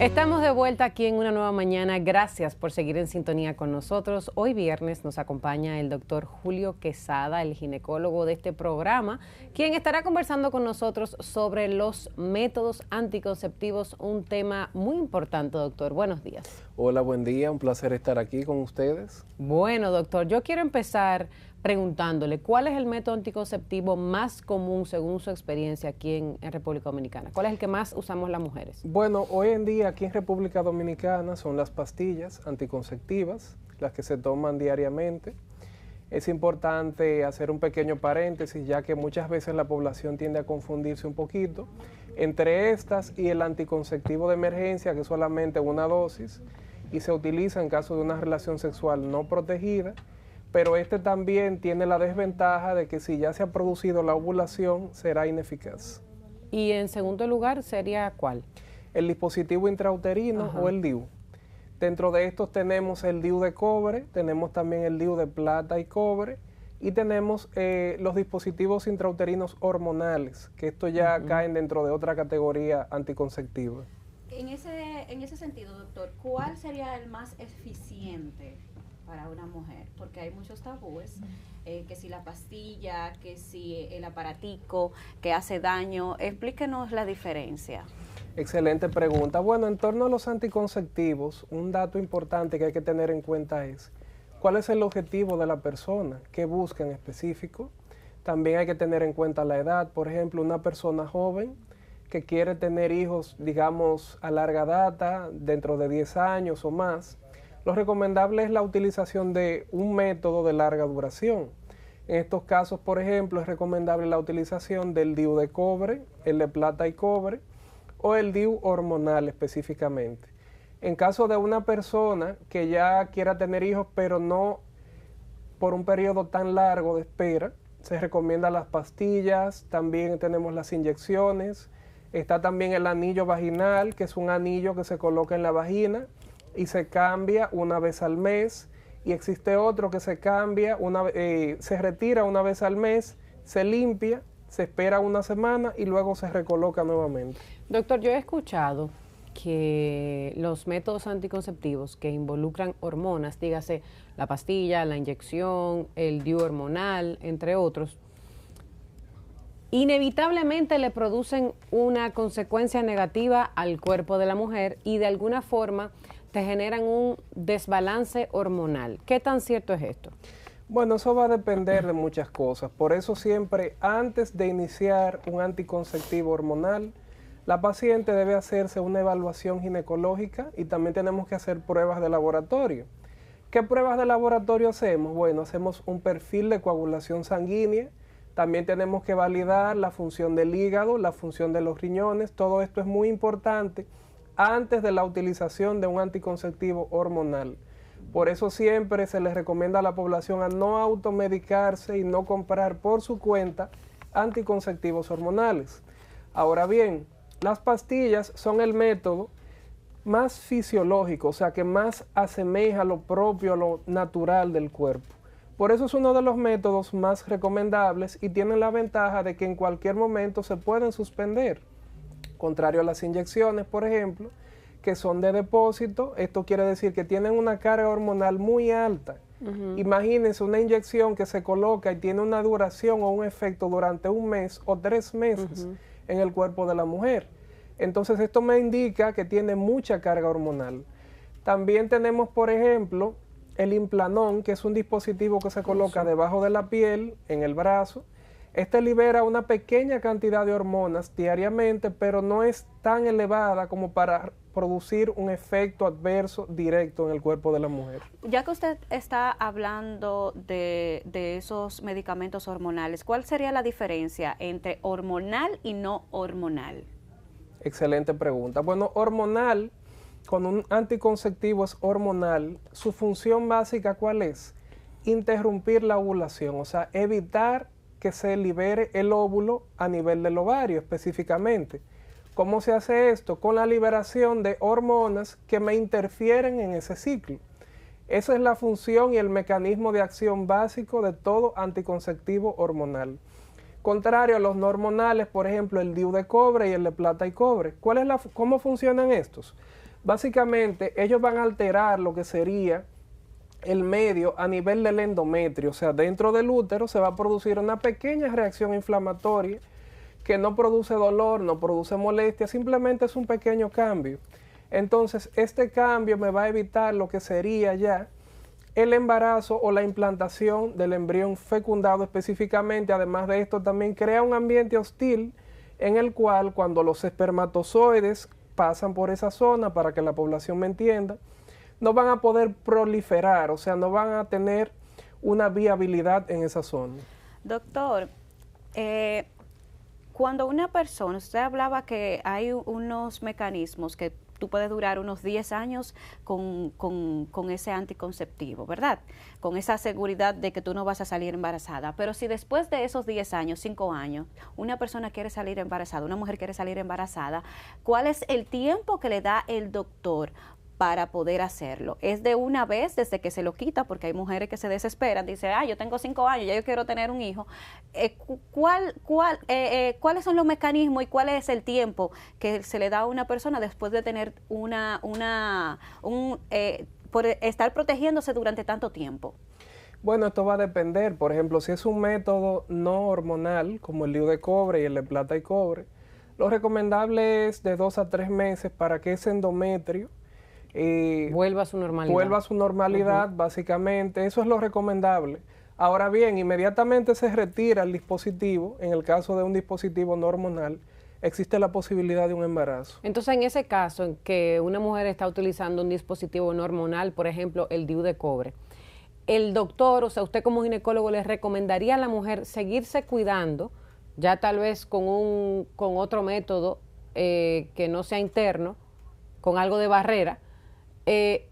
Estamos de vuelta aquí en una nueva mañana. Gracias por seguir en sintonía con nosotros. Hoy viernes nos acompaña el doctor Julio Quesada, el ginecólogo de este programa, quien estará conversando con nosotros sobre los métodos anticonceptivos, un tema muy importante, doctor. Buenos días. Hola, buen día. Un placer estar aquí con ustedes. Bueno, doctor, yo quiero empezar preguntándole, ¿cuál es el método anticonceptivo más común según su experiencia aquí en República Dominicana? ¿Cuál es el que más usamos las mujeres? Bueno, hoy en día aquí en República Dominicana son las pastillas anticonceptivas, las que se toman diariamente. Es importante hacer un pequeño paréntesis, ya que muchas veces la población tiende a confundirse un poquito entre estas y el anticonceptivo de emergencia, que es solamente una dosis y se utiliza en caso de una relación sexual no protegida. Pero este también tiene la desventaja de que si ya se ha producido la ovulación, será ineficaz. Y en segundo lugar, ¿sería cuál? El dispositivo intrauterino o el DIU. Dentro de estos tenemos el DIU de cobre, tenemos también el DIU de plata y cobre, y tenemos los dispositivos intrauterinos hormonales, que estos ya caen dentro de otra categoría anticonceptiva. En ese sentido, doctor, ¿cuál sería el más eficiente para una mujer? Porque hay muchos tabúes, que si la pastilla, que si el aparatico que hace daño. Explíquenos la diferencia. Excelente pregunta. Bueno, en torno a los anticonceptivos, un dato importante que hay que tener en cuenta es cuál es el objetivo de la persona, qué busca en específico. También hay que tener en cuenta la edad. Por ejemplo, una persona joven que quiere tener hijos, digamos, a larga data, dentro de 10 años o más, lo recomendable es la utilización de un método de larga duración. En estos casos, por ejemplo, es recomendable la utilización del DIU de cobre, el de plata y cobre, o el DIU hormonal específicamente. En caso de una persona que ya quiera tener hijos, pero no por un periodo tan largo de espera, se recomiendan las pastillas, también tenemos las inyecciones, está también el anillo vaginal, que es un anillo que se coloca en la vagina y se cambia una vez al mes, y existe otro que se cambia, se retira una vez al mes, se limpia, se espera una semana y luego se recoloca nuevamente. Doctor, yo he escuchado que los métodos anticonceptivos que involucran hormonas, dígase la pastilla, la inyección, el DIU hormonal, entre otros, inevitablemente le producen una consecuencia negativa al cuerpo de la mujer y de alguna forma te generan un desbalance hormonal. ¿Qué tan cierto es esto? Bueno, eso va a depender de muchas cosas. Por eso siempre, antes de iniciar un anticonceptivo hormonal, la paciente debe hacerse una evaluación ginecológica y también tenemos que hacer pruebas de laboratorio. ¿Qué pruebas de laboratorio hacemos? Bueno, hacemos un perfil de coagulación sanguínea, también tenemos que validar la función del hígado, la función de los riñones. Todo esto es muy importante antes de la utilización de un anticonceptivo hormonal. Por eso siempre se les recomienda a la población a no automedicarse y no comprar por su cuenta anticonceptivos hormonales. Ahora bien, las pastillas son el método más fisiológico, o sea, que más asemeja lo propio, a lo natural del cuerpo. Por eso es uno de los métodos más recomendables y tiene la ventaja de que en cualquier momento se pueden suspender. Contrario a las inyecciones, por ejemplo, que son de depósito, esto quiere decir que tienen una carga hormonal muy alta. Imagínense una inyección que se coloca y tiene una duración o un efecto durante un mes o 3 meses en el cuerpo de la mujer. Entonces esto me indica que tiene mucha carga hormonal. También tenemos, por ejemplo, el Implanón, que es un dispositivo que se coloca debajo de la piel, en el brazo. Este libera una pequeña cantidad de hormonas diariamente, pero no es tan elevada como para producir un efecto adverso directo en el cuerpo de la mujer. Ya que usted está hablando de esos medicamentos hormonales, ¿cuál sería la diferencia entre hormonal y no hormonal? Excelente pregunta. Bueno, hormonal, con un anticonceptivo es hormonal, su función básica, ¿cuál es? Interrumpir la ovulación, o sea, evitar que se libere el óvulo a nivel del ovario específicamente. ¿Cómo se hace esto? Con la liberación de hormonas que me interfieren en ese ciclo. Esa es la función y el mecanismo de acción básico de todo anticonceptivo hormonal. Contrario a los no hormonales, por ejemplo, el DIU de cobre y el de plata y cobre. ¿Cómo funcionan estos? Básicamente, ellos van a alterar lo que sería el medio a nivel del endometrio, o sea, dentro del útero se va a producir una pequeña reacción inflamatoria que no produce dolor, no produce molestia, simplemente es un pequeño cambio. Entonces, este cambio me va a evitar lo que sería ya el embarazo o la implantación del embrión fecundado específicamente. Además de esto, también crea un ambiente hostil en el cual cuando los espermatozoides pasan por esa zona, para que la población me entienda, no van a poder proliferar, o sea, no van a tener una viabilidad en esa zona. Doctor, cuando una persona, usted hablaba que hay unos mecanismos que tú puedes durar unos 10 años con ese anticonceptivo, ¿verdad? Con esa seguridad de que tú no vas a salir embarazada. Pero si después de esos 10 años, 5 años, una persona quiere salir embarazada, una mujer quiere salir embarazada, ¿cuál es el tiempo que le da el doctor para poder hacerlo? ¿Es de una vez desde que se lo quita? Porque hay mujeres que se desesperan, dicen, yo tengo 5 años, ya yo quiero tener un hijo. ¿Cuáles son los mecanismos y cuál es el tiempo que se le da a una persona después de tener por estar protegiéndose durante tanto tiempo? Bueno, esto va a depender. Por ejemplo, si es un método no hormonal, como el DIU de cobre y el de plata y cobre, lo recomendable es de 2 a 3 meses para que ese endometrio vuelva a su normalidad. Vuelva a su normalidad, básicamente. Eso es lo recomendable. Ahora bien, inmediatamente se retira el dispositivo. En el caso de un dispositivo no hormonal, existe la posibilidad de un embarazo. Entonces, en ese caso, en que una mujer está utilizando un dispositivo no hormonal, por ejemplo, el DIU de cobre, el doctor, o sea, usted como ginecólogo, le recomendaría a la mujer seguirse cuidando, ya tal vez con otro método que no sea interno, con algo de barrera,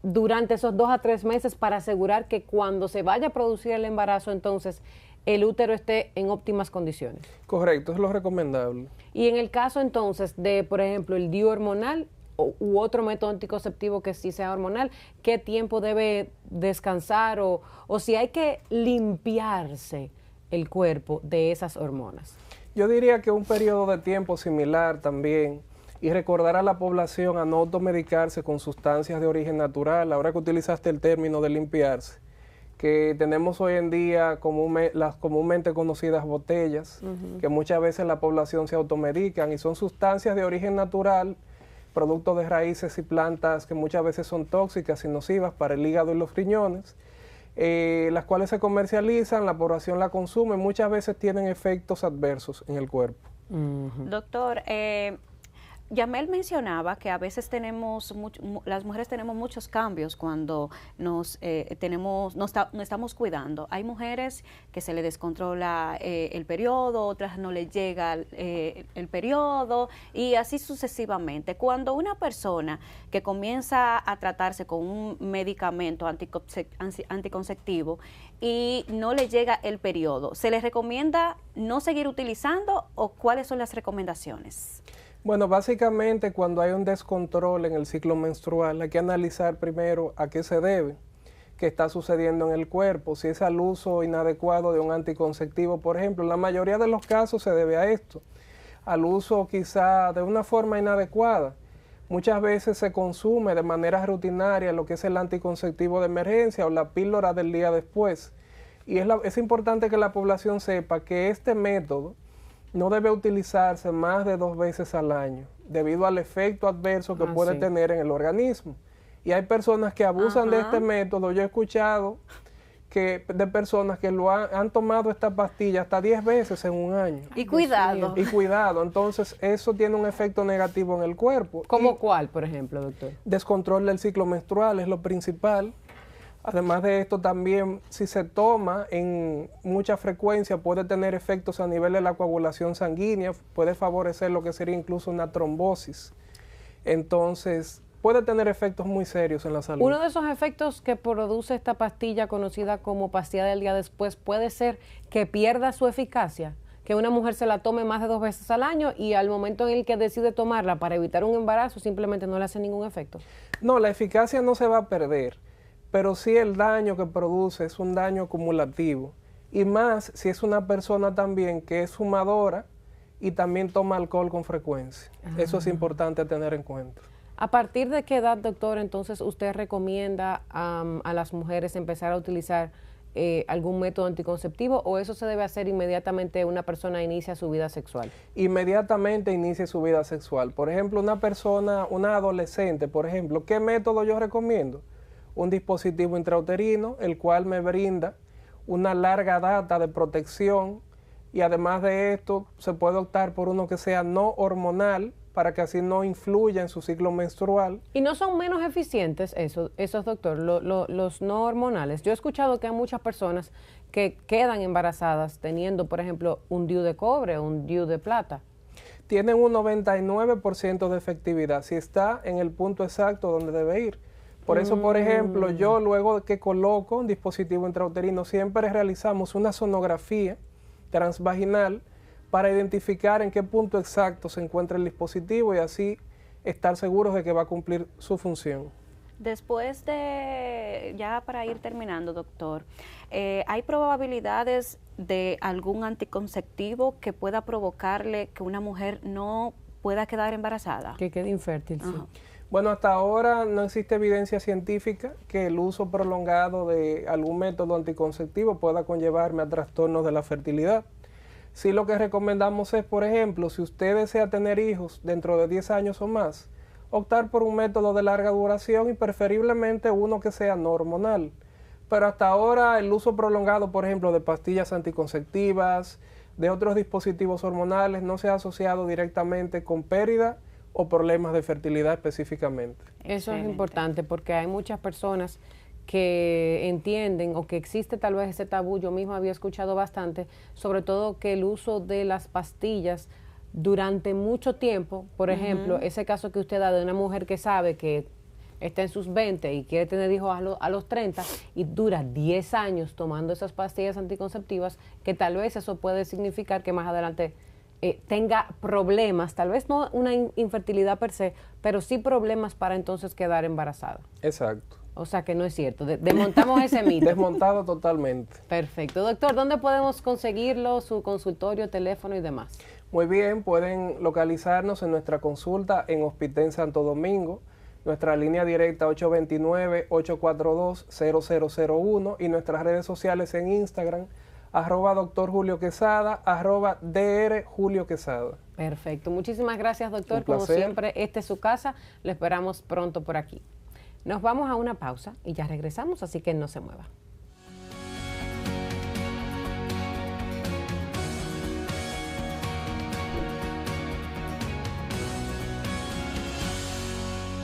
durante esos 2 a 3 meses para asegurar que cuando se vaya a producir el embarazo, entonces el útero esté en óptimas condiciones. Correcto, es lo recomendable. Y en el caso entonces de, por ejemplo, el DIU hormonal u otro método anticonceptivo que sí sea hormonal, ¿qué tiempo debe descansar o si hay que limpiarse el cuerpo de esas hormonas? Yo diría que un periodo de tiempo similar también, y recordar a la población a no automedicarse con sustancias de origen natural. Ahora que utilizaste el término de limpiarse, que tenemos hoy en día las comúnmente conocidas botellas, que muchas veces la población se automedican y son sustancias de origen natural, productos de raíces y plantas que muchas veces son tóxicas y nocivas para el hígado y los riñones, las cuales se comercializan, la población la consume, muchas veces tienen efectos adversos en el cuerpo. Doctor, Yamel mencionaba que a veces las mujeres tenemos muchos cambios cuando nos estamos cuidando. Hay mujeres que se le descontrola el periodo, otras no les llega el periodo y así sucesivamente. Cuando una persona que comienza a tratarse con un medicamento anticonceptivo y no le llega el periodo, ¿se les recomienda no seguir utilizando o cuáles son las recomendaciones? Bueno, básicamente cuando hay un descontrol en el ciclo menstrual hay que analizar primero a qué se debe, qué está sucediendo en el cuerpo, si es al uso inadecuado de un anticonceptivo, por ejemplo. La mayoría de los casos se debe a esto, al uso quizá de una forma inadecuada. Muchas veces se consume de manera rutinaria lo que es el anticonceptivo de emergencia o la píldora del día después. Y es importante que la población sepa que este método no debe utilizarse más de 2 veces al año, debido al efecto adverso que puede tener en el organismo. Y hay personas que abusan de este método. Yo he escuchado de personas que han tomado esta pastilla hasta 10 veces en un año. Y cuidado. Y cuidado. Entonces, eso tiene un efecto negativo en el cuerpo. ¿Cómo cuál, por ejemplo, doctor? Descontrol del ciclo menstrual es lo principal. Además de esto, también si se toma en mucha frecuencia puede tener efectos a nivel de la coagulación sanguínea, puede favorecer lo que sería incluso una trombosis. Entonces, puede tener efectos muy serios en la salud. Uno de esos efectos que produce esta pastilla conocida como pastilla del día después puede ser que pierda su eficacia, que una mujer se la tome más de 2 veces al año y al momento en el que decide tomarla para evitar un embarazo simplemente no le hace ningún efecto. No, la eficacia no se va a perder, pero sí el daño que produce es un daño acumulativo. Y más si es una persona también que es fumadora y también toma alcohol con frecuencia. Eso es importante tener en cuenta. ¿A partir de qué edad, doctor, entonces usted recomienda a las mujeres empezar a utilizar algún método anticonceptivo, o eso se debe hacer inmediatamente una persona inicia su vida sexual? Inmediatamente inicie su vida sexual. Por ejemplo, una persona, una adolescente, por ejemplo, ¿qué método yo recomiendo? Un dispositivo intrauterino, el cual me brinda una larga data de protección, y además de esto se puede optar por uno que sea no hormonal, para que así no influya en su ciclo menstrual. ¿Y no son menos eficientes esos, doctor, los no hormonales? Yo he escuchado que hay muchas personas que quedan embarazadas teniendo, por ejemplo, un DIU de cobre o un DIU de plata. Tienen un 99% de efectividad, si está en el punto exacto donde debe ir. Por eso, por ejemplo, yo luego de que coloco un dispositivo intrauterino, siempre realizamos una sonografía transvaginal para identificar en qué punto exacto se encuentra el dispositivo y así estar seguros de que va a cumplir su función. Después de, ya para ir terminando, doctor, ¿hay probabilidades de algún anticonceptivo que pueda provocarle que una mujer no pueda quedar embarazada? Que quede infértil, sí. Bueno, hasta ahora no existe evidencia científica que el uso prolongado de algún método anticonceptivo pueda conllevarme a trastornos de la fertilidad. Sí, lo que recomendamos es, por ejemplo, si usted desea tener hijos dentro de 10 años o más, optar por un método de larga duración y preferiblemente uno que sea no hormonal. Pero hasta ahora el uso prolongado, por ejemplo, de pastillas anticonceptivas, de otros dispositivos hormonales, no se ha asociado directamente con pérdida o problemas de fertilidad específicamente. Eso es importante porque hay muchas personas que entienden o que existe tal vez ese tabú. Yo misma había escuchado bastante, sobre todo que el uso de las pastillas durante mucho tiempo, por ejemplo, ese caso que usted da de una mujer que sabe que está en sus 20 y quiere tener hijos a los 30 y dura 10 años tomando esas pastillas anticonceptivas, que tal vez eso puede significar que más adelante tenga problemas, tal vez no una infertilidad per se, pero sí problemas para entonces quedar embarazada. Exacto. O sea que no es cierto. Desmontamos ese mito. Desmontado totalmente. Perfecto. Doctor, ¿dónde podemos conseguirlo, su consultorio, teléfono y demás? Muy bien, pueden localizarnos en nuestra consulta en Hospital Santo Domingo, nuestra línea directa 829-842-0001 y nuestras redes sociales en Instagram, @Dr. Julio Quesada, @Dr. Julio Quesada. Perfecto. Muchísimas gracias, doctor. Un placer. Como siempre, esta es su casa. Lo esperamos pronto por aquí. Nos vamos a una pausa y ya regresamos, así que no se mueva.